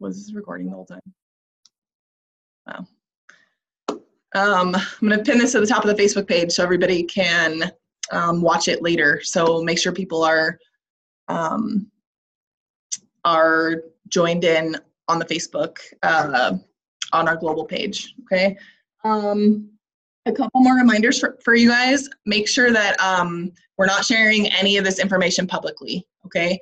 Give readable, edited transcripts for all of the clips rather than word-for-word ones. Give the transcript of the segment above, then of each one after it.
Was this recording the whole time? Wow. I'm going to pin this to the top of the Facebook page so everybody can watch it later. So make sure people are joined in on the Facebook on our global page. Okay. A couple more reminders for you guys. Make sure that we're not sharing any of this information publicly. Okay.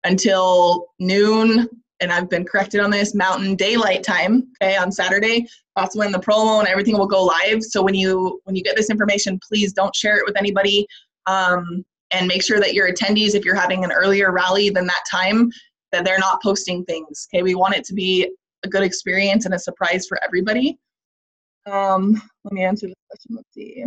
Until noon, and I've been corrected on this, Mountain Daylight Time, okay, on Saturday. That's when the promo and everything will go live. So when you get this information, please don't share it with anybody, and make sure that your attendees, if you're having an earlier rally than that time, that they're not posting things. Okay, we want it to be a good experience and a surprise for everybody. Let me answer the question. Let's see.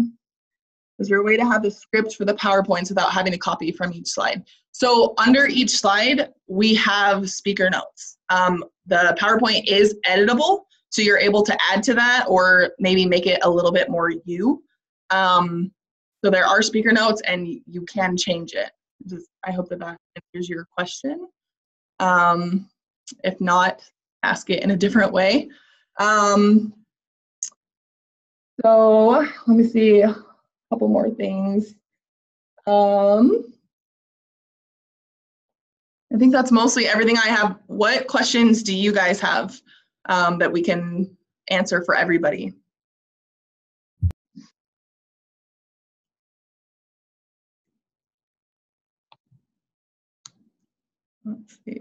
Is there a way to have the script for the PowerPoints without having to copy from each slide? So under each slide, we have speaker notes. The PowerPoint is editable, so you're able to add to that or maybe make it a little bit more you. So there are speaker notes and you can change it. I hope that answers your question. If not, ask it in a different way. So let me see. Couple more things. I think that's mostly everything I have. What questions do you guys have that we can answer for everybody? Let's see.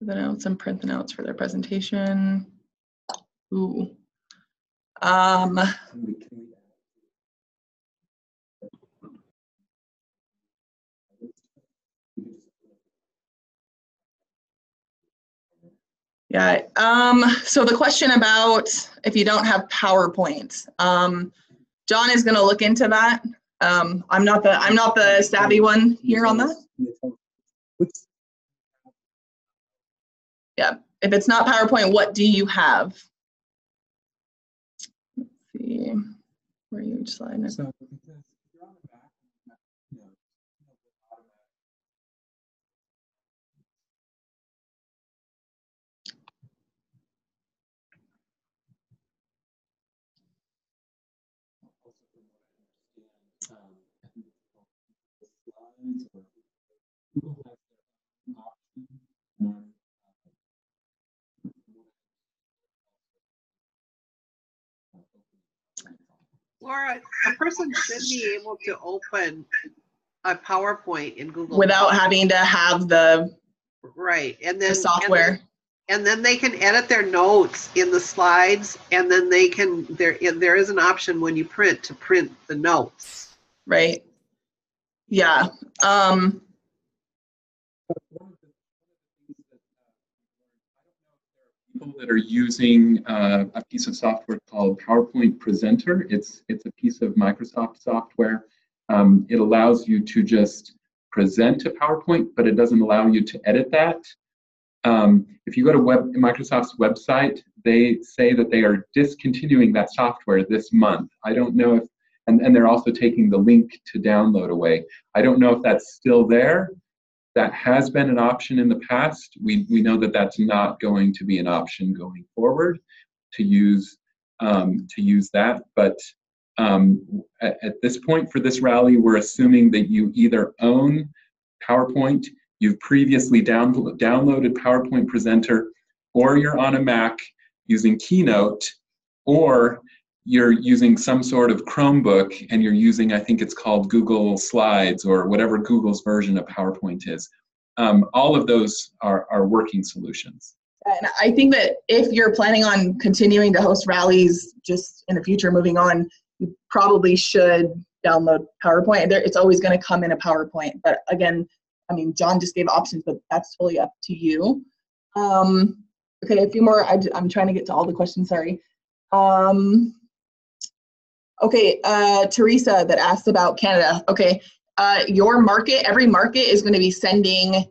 The notes and print the notes for their presentation. Ooh. Yeah, so the question about if you don't have PowerPoint, John is going to look into that. I'm not the savvy one here on that. Yeah, if it's not PowerPoint, what do you have? Let's see, where are you each slide? So, Laura, a person should be able to open a PowerPoint in Google without having to have the and then the software. And then they can edit their notes in the slides, and then they can there is an option when you print to print the notes. Right. Yeah. People that are using a piece of software called PowerPoint Presenter. It's a piece of Microsoft software. It allows you to just present a PowerPoint, but it doesn't allow you to edit that. If you go to Microsoft's website, they say that they are discontinuing that software this month. I don't know if, and they're also taking the link to download away. I don't know if that's still there. That has been an option in the past. We know that that's not going to be an option going forward to use that. But at this point for this rally, we're assuming that you either own PowerPoint, you've previously downloaded PowerPoint Presenter, or you're on a Mac using Keynote, or you're using some sort of Chromebook and you're using, I think it's called Google Slides or whatever Google's version of PowerPoint is. All of those are working solutions. And I think that if you're planning on continuing to host rallies just in the future, moving on, you probably should download PowerPoint. It's always going to come in a PowerPoint. But again, I mean, John just gave options, but that's totally up to you. Okay, a few more. I'm trying to get to all the questions, sorry. Okay, Teresa that asked about Canada. Okay, your market, every market is going to be sending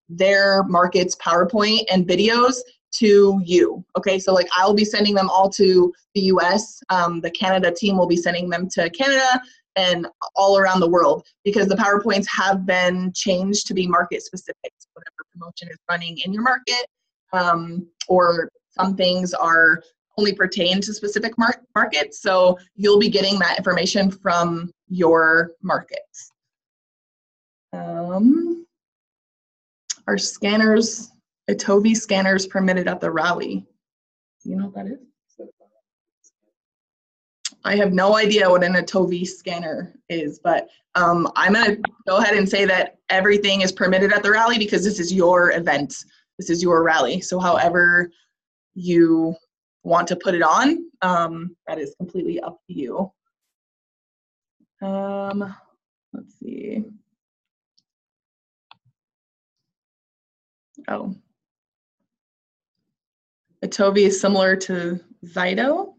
their market's PowerPoint and videos to you. Okay, so like I'll be sending them all to the US. The Canada team will be sending them to Canada and all around the world because the PowerPoints have been changed to be market specific. So whatever promotion is running in your market, or some things are only pertain to specific markets. So you'll be getting that information from your markets. Are scanners, Itovi scanners permitted at the rally? Do you know what that is? I have no idea what an Itovi scanner is, but I'm going to go ahead and say that everything is permitted at the rally because this is your event. This is your rally. So however you want to put it on, that is completely up to you. Let's see. Oh. Itovi is similar to Zyto.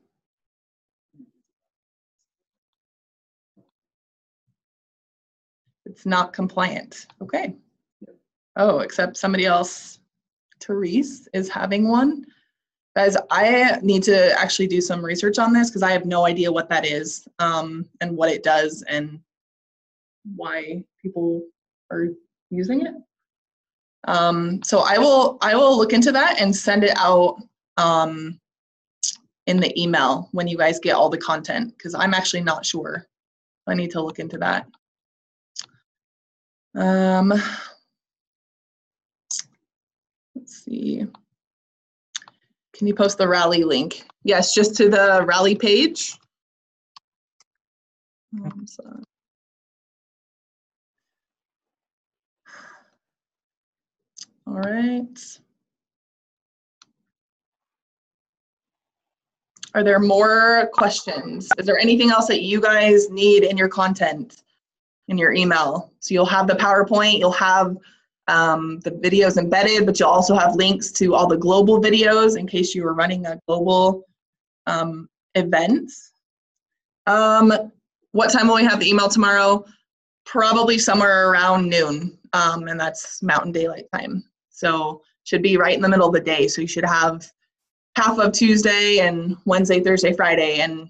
It's not compliant. Okay. Oh, except somebody else, Therese, is having one. Guys, I need to actually do some research on this because I have no idea what that is, and what it does and why people are using it. So I will look into that and send it out in the email when you guys get all the content, because I'm actually not sure. I need to look into that. Let's see. Can you post the rally link? Yes, just to the rally page. All right. Are there more questions? Is there anything else that you guys need in your content, in your email? So you'll have the PowerPoint, you'll have the videos embedded, but you'll also have links to all the global videos in case you were running a global event. What time will we have the email tomorrow? Probably somewhere around noon, and that's Mountain Daylight Time. So should be right in the middle of the day. So you should have half of Tuesday and Wednesday, Thursday, Friday, and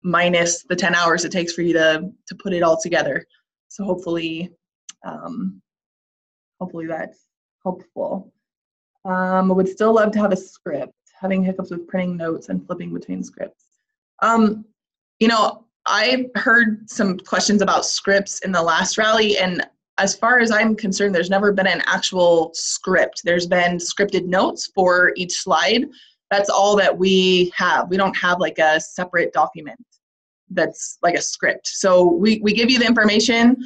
minus the 10 hours it takes for you to put it all together. So hopefully, hopefully that's helpful. I would still love to have a script. Having hiccups with printing notes and flipping between scripts. You know, I heard some questions about scripts in the last rally, and as far as I'm concerned, there's never been an actual script. There's been scripted notes for each slide. That's all that we have. We don't have like a separate document that's like a script. So we give you the information.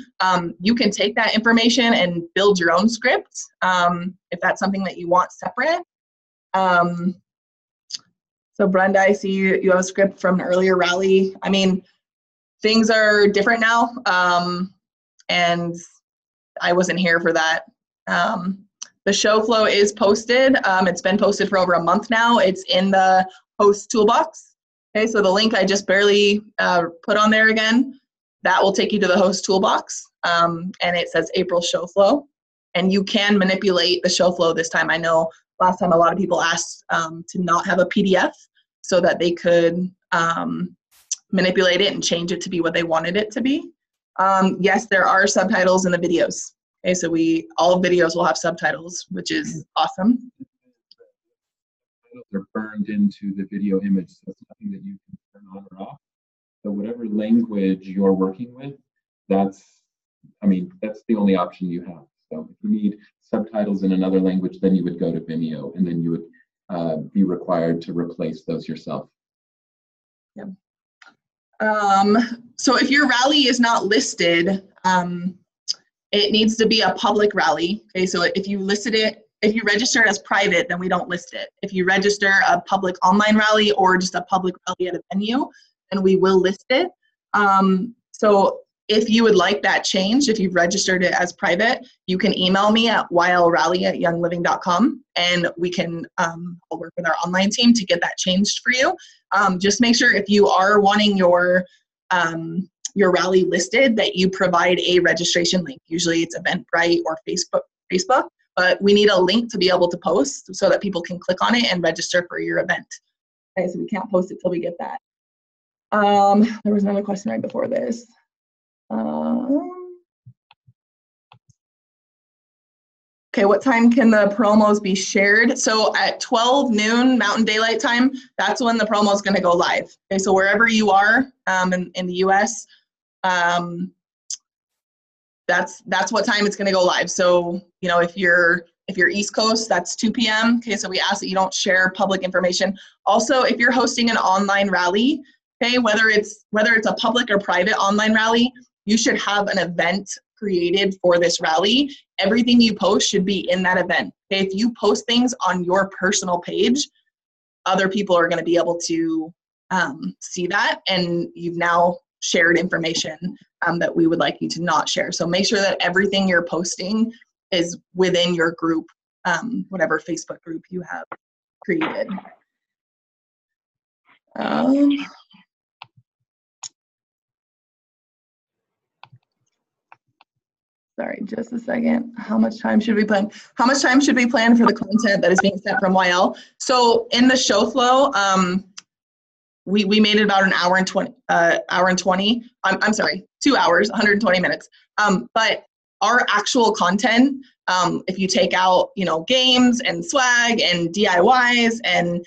You can take that information and build your own script if that's something that you want separate. So Brenda, I see you have a script from an earlier rally. I mean, things are different now, and I wasn't here for that. The show flow is posted. It's been posted for over a month now. It's in the host toolbox. Okay, so the link I just barely put on there again, that will take you to the host toolbox, and it says April show flow. And you can manipulate the show flow this time. I know last time a lot of people asked to not have a PDF so that they could manipulate it and change it to be what they wanted it to be. Yes, there are subtitles in the videos. Okay, so all videos will have subtitles, which is awesome. They're burned into the video image, so it's nothing that you can turn on or off. So whatever language you're working with, that's the only option you have. So if you need subtitles in another language, then you would go to Vimeo, and then you would be required to replace those yourself. Yep. So if your rally is not listed, it needs to be a public rally. Okay, so if you register it as private, then we don't list it. If you register a public online rally or just a public rally at a venue, then we will list it. So if you would like that changed, if you've registered it as private, you can email me at ylrally@youngliving.com, and we can I'll work with our online team to get that changed for you. Just make sure if you are wanting your rally listed that you provide a registration link. Usually it's Eventbrite or Facebook, but we need a link to be able to post so that people can click on it and register for your event. Okay, so we can't post it till we get that. There was another question right before this. Okay, what time can the promos be shared? So at 12 noon Mountain Daylight Time, that's when the promo is going to go live. Okay, so wherever you are in the US, that's what time it's going to go live. So, you know, if you're East Coast, that's 2 p.m. Okay, so we ask that you don't share public information. Also, if you're hosting an online rally, okay, whether it's a public or private online rally, you should have an event created for this rally. Everything you post should be in that event. Okay, if you post things on your personal page, other people are going to be able to see that, and you've now shared information that we would like you to not share. So make sure that everything you're posting is within your group, whatever Facebook group you have created. Sorry, just a second. How much time should we plan? How much time should we plan for the content that is being sent from YL? So in the show flow, we made it about an hour and 20. I'm sorry, 2 hours, 120 minutes. But our actual content, if you take out, you know, games and swag and DIYs and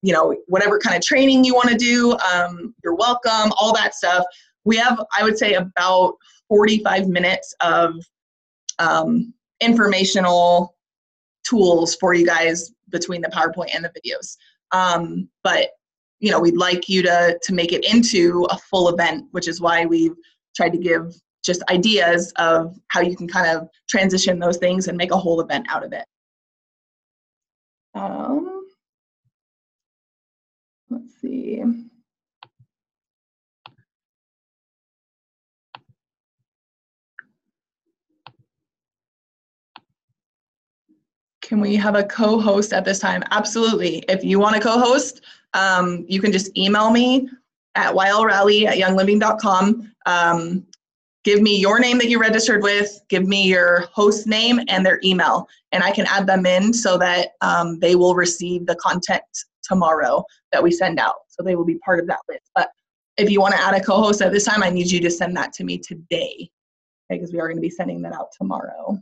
you know, whatever kind of training you want to do, you're welcome, all that stuff. We have, I would say, about 45 minutes of informational tools for you guys between the PowerPoint and the videos. But you know, we'd like you to make it into a full event, which is why we've tried to give just ideas of how you can kind of transition those things and make a whole event out of it. Let's see. Can we have a co-host at this time? Absolutely. If you want to co-host, you can just email me at ylrally@youngliving.com. Give me your name that you registered with, give me your host name and their email, and I can add them in so that they will receive the content tomorrow that we send out. So they will be part of that list. But if you want to add a co-host at this time, I need you to send that to me today, okay, because we are going to be sending that out tomorrow.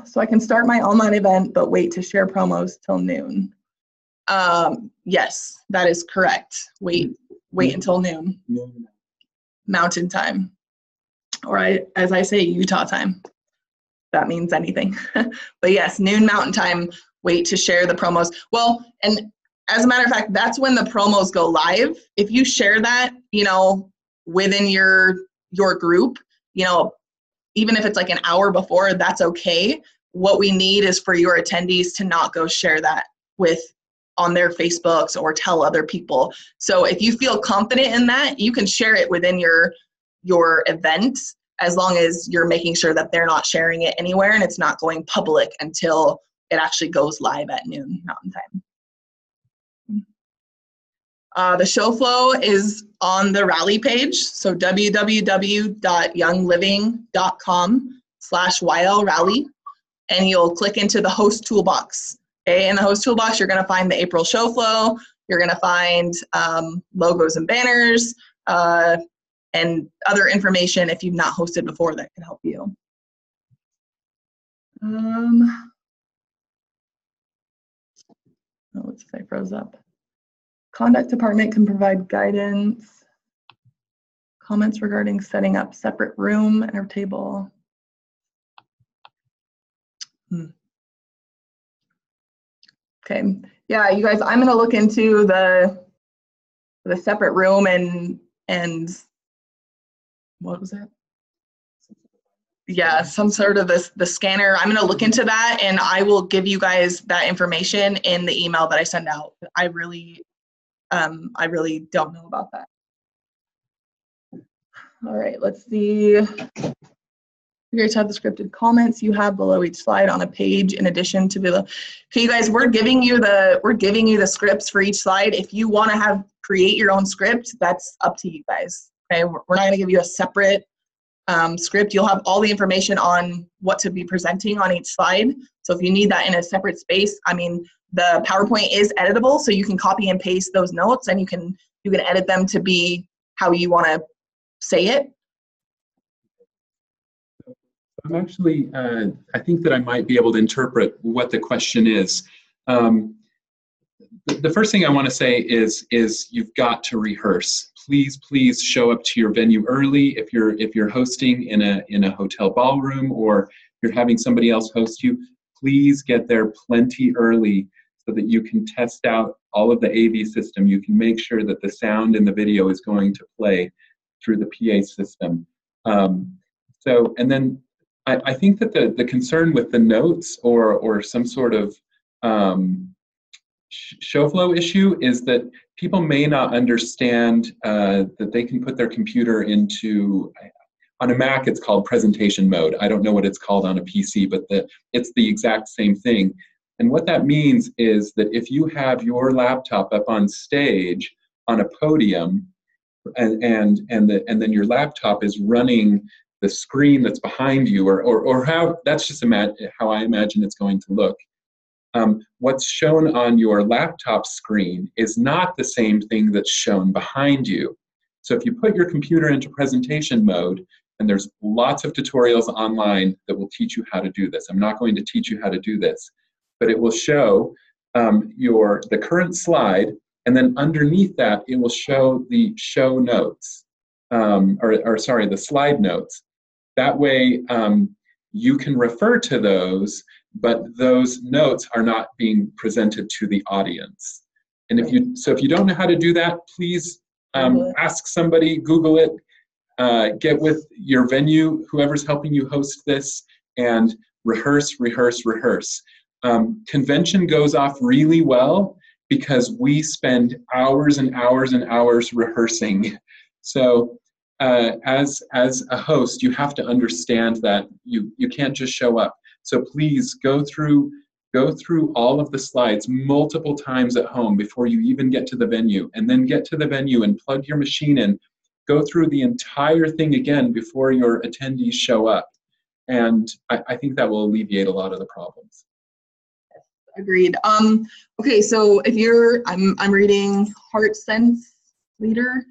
So I can start my online event, but wait to share promos till noon. Yes, that is correct. Wait until noon. Mountain time, or as I say, Utah time. That means anything. But yes, noon Mountain time, wait to share the promos. Well, and as a matter of fact, that's when the promos go live. If you share that, you know, within your group, you know, even if it's like an hour before, that's okay. What we need is for your attendees to not go share that on their Facebooks or tell other people. So if you feel confident in that, you can share it within your event, as long as you're making sure that they're not sharing it anywhere and it's not going public until it actually goes live at noon Mountain time. The show flow is on the rally page, so www.youngliving.com/YLRally, and you'll click into the host toolbox. Okay, in the host toolbox, you're going to find the April show flow. You're going to find logos and banners and other information if you've not hosted before that can help you. Let's say I froze up. Conduct department can provide guidance. Comments regarding setting up separate room and our table. Okay, yeah, you guys, I'm gonna look into the separate room and what was that? Yeah, some sort of the scanner. I'm gonna look into that and I will give you guys that information in the email that I send out. I really don't know about that. All right, let's see. You guys have the scripted comments you have below each slide on a page in addition to the, okay, you guys, we're giving you the scripts for each slide. If you want to create your own script, that's up to you guys. Okay, we're not going to give you a separate script. You'll have all the information on what to be presenting on each slide. So if you need that in a separate space, I mean, the PowerPoint is editable, so you can copy and paste those notes and you can edit them to be how you want to say it. I'm actually, I think that I might be able to interpret what the question is. The first thing I want to say is you've got to rehearse. Please show up to your venue early. If you're hosting in a hotel ballroom or you're having somebody else host you, please get there plenty early so that you can test out all of the AV system. You can make sure that the sound in the video is going to play through the PA system. And then I think that the concern with the notes or some sort of show flow issue is that people may not understand that they can put their computer into, on a Mac it's called presentation mode. I don't know what it's called on a PC, but it's the exact same thing. And what that means is that if you have your laptop up on stage on a podium and then your laptop is running the screen that's behind you, or how, that's just how I imagine it's going to look. What's shown on your laptop screen is not the same thing that's shown behind you. So if you put your computer into presentation mode, and there's lots of tutorials online that will teach you how to do this. I'm not going to teach you how to do this, but it will show the current slide, and then underneath that, it will show the show notes, the slide notes. That way, you can refer to those, but those notes are not being presented to the audience. And if you don't know how to do that, please ask somebody, Google it, get with your venue, whoever's helping you host this, and rehearse. Convention goes off really well because we spend hours and hours and hours rehearsing. So as a host, you have to understand that you can't just show up. So please go through all of the slides multiple times at home before you even get to the venue, and then get to the venue and plug your machine in. Go through the entire thing again before your attendees show up. And I think that will alleviate a lot of the problems. Agreed. Okay, so if I'm reading HeartSense Leader.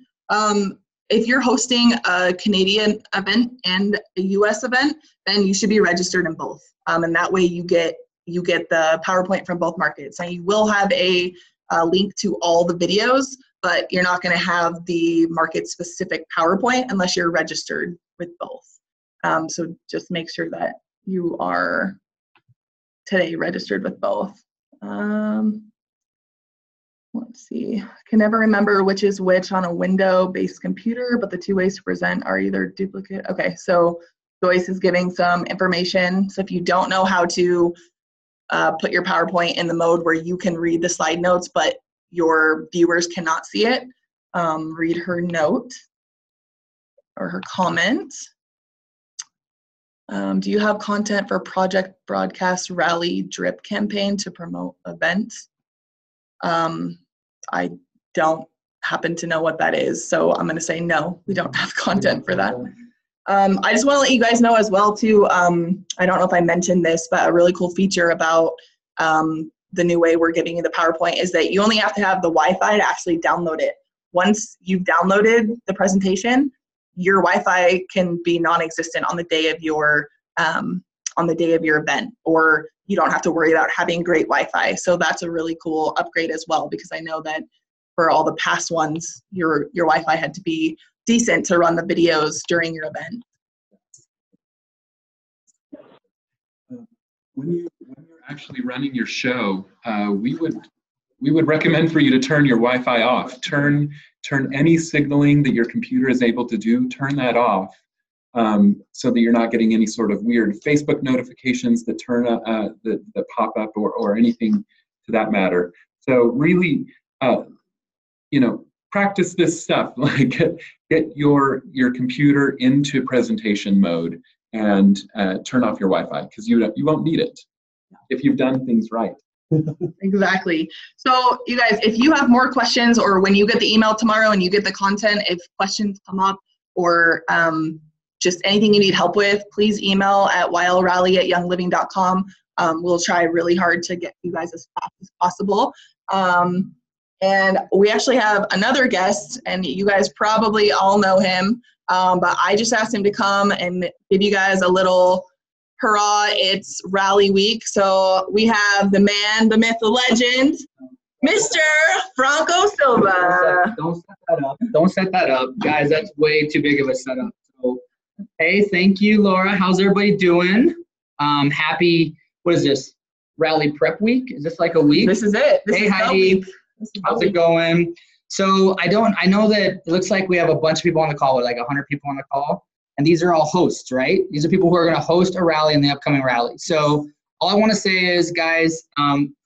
If you're hosting a Canadian event and a US event, then you should be registered in both. And that way you get the PowerPoint from both markets. And you will have a link to all the videos, but you're not going to have the market-specific PowerPoint unless you're registered with both. So just make sure that you are today registered with both. Let's see. I can never remember which is which on a window-based computer, but the two ways to present are either duplicate. Okay, so Joyce is giving some information. So if you don't know how to put your PowerPoint in the mode where you can read the slide notes, but your viewers cannot see it, read her note or her comment. Do you have content for Project Broadcast Rally Drip campaign to promote events? I don't happen to know what that is, so I'm going to say no, we don't have content for that. I just want to let you guys know as well too, I don't know if I mentioned this, but a really cool feature about the new way we're giving you the PowerPoint is that you only have to have the Wi-Fi to actually download it. Once you've downloaded the presentation, your Wi-Fi can be non-existent on the day of your event, or you don't have to worry about having great Wi-Fi. So that's a really cool upgrade as well, because I know that for all the past ones, your Wi-Fi had to be decent to run the videos during your event. When you're actually running your show, we would recommend for you to turn your Wi-Fi off. Turn any signaling that your computer is able to do, turn that off, so that you're not getting any sort of weird Facebook notifications that that pop up or anything to that matter. So really, practice this stuff. Like get your computer into presentation mode and turn off your Wi-Fi, because you won't need it if you've done things right. Exactly. So you guys, if you have more questions, or when you get the email tomorrow and you get the content, if questions come up or just anything you need help with, please email at ylrally@youngliving.com. We'll try really hard to get you guys as fast as possible. And we actually have another guest, and you guys probably all know him, but I just asked him to come and give you guys a little hurrah, it's rally week. So we have the man, the myth, the legend, Mr. Franco Silva. Don't set that up. Don't set that up. Guys, that's way too big of a setup. So, hey, thank you, Laura. How's everybody doing? Happy, what is this? Rally prep week? Is this like a week? This is it. Hey, Heidi. How's it going? So I know that it looks like we have a bunch of people on the call, with like 100 people on the call. And these are all hosts, right? These are people who are going to host a rally in the upcoming rally. So all I want to say is, guys,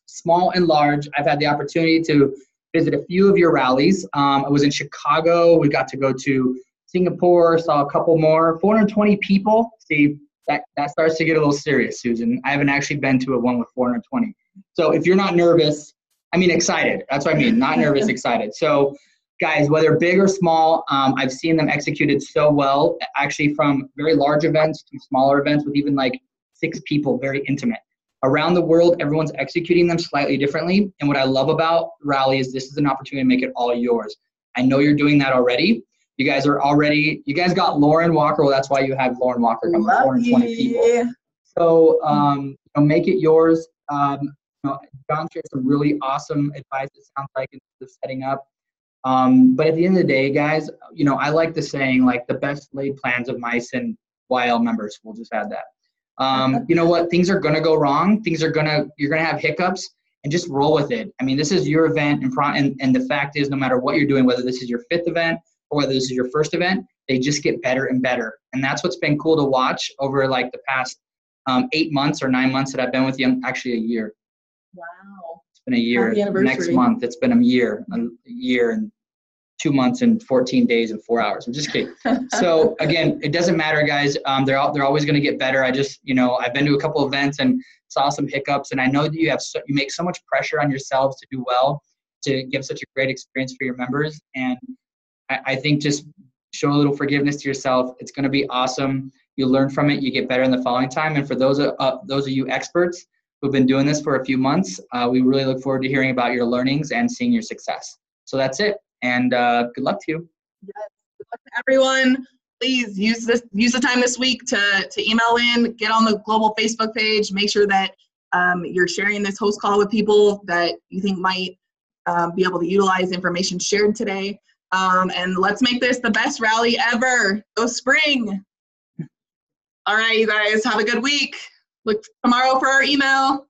small and large, I've had the opportunity to visit a few of your rallies. I was in Chicago. We got to go to Singapore, saw a couple more. 420 people. See, that starts to get a little serious, Susan. I haven't actually been to a one with 420. So if you're not nervous, I mean excited. That's what I mean, not nervous, excited. So guys, whether big or small, I've seen them executed so well, actually from very large events to smaller events with even like 6 people, very intimate. Around the world, everyone's executing them slightly differently. And what I love about Rally is this is an opportunity to make it all yours. I know you're doing that already. You guys got Lauren Walker. Well, that's why you have Lauren Walker coming, 420 people. So make it yours. John shared some really awesome advice, it sounds like, in terms of setting up. But at the end of the day, guys, I like the saying, like, the best laid plans of mice and YL members. We'll just add that. You know what? Things are going to go wrong. You're going to have hiccups, and just roll with it. I mean, this is your event, and the fact is, no matter what you're doing, whether this is your 5th event or whether this is your 1st event, they just get better and better. And that's what's been cool to watch over like the past 8 months or 9 months that I've been with you. Actually, a year. Wow. It's been a year. Next month, it's been a year and 2 months and 14 days and 4 hours. I'm just kidding. So again, it doesn't matter, guys. They're always going to get better. I've been to a couple events and saw some hiccups, and I know that you make so much pressure on yourselves to do well, to give such a great experience for your members. And I think just show a little forgiveness to yourself. It's going to be awesome. You learn from it. You get better in the following time. And for those of you experts who've been doing this for a few months, we really look forward to hearing about your learnings and seeing your success. So that's it. And good luck to you. Yes, good luck to everyone. Please use the time this week to email in, get on the global Facebook page, make sure that you're sharing this host call with people that you think might be able to utilize information shared today. And let's make this the best rally ever. Go Spring. All right, you guys, have a good week. Look tomorrow for our email.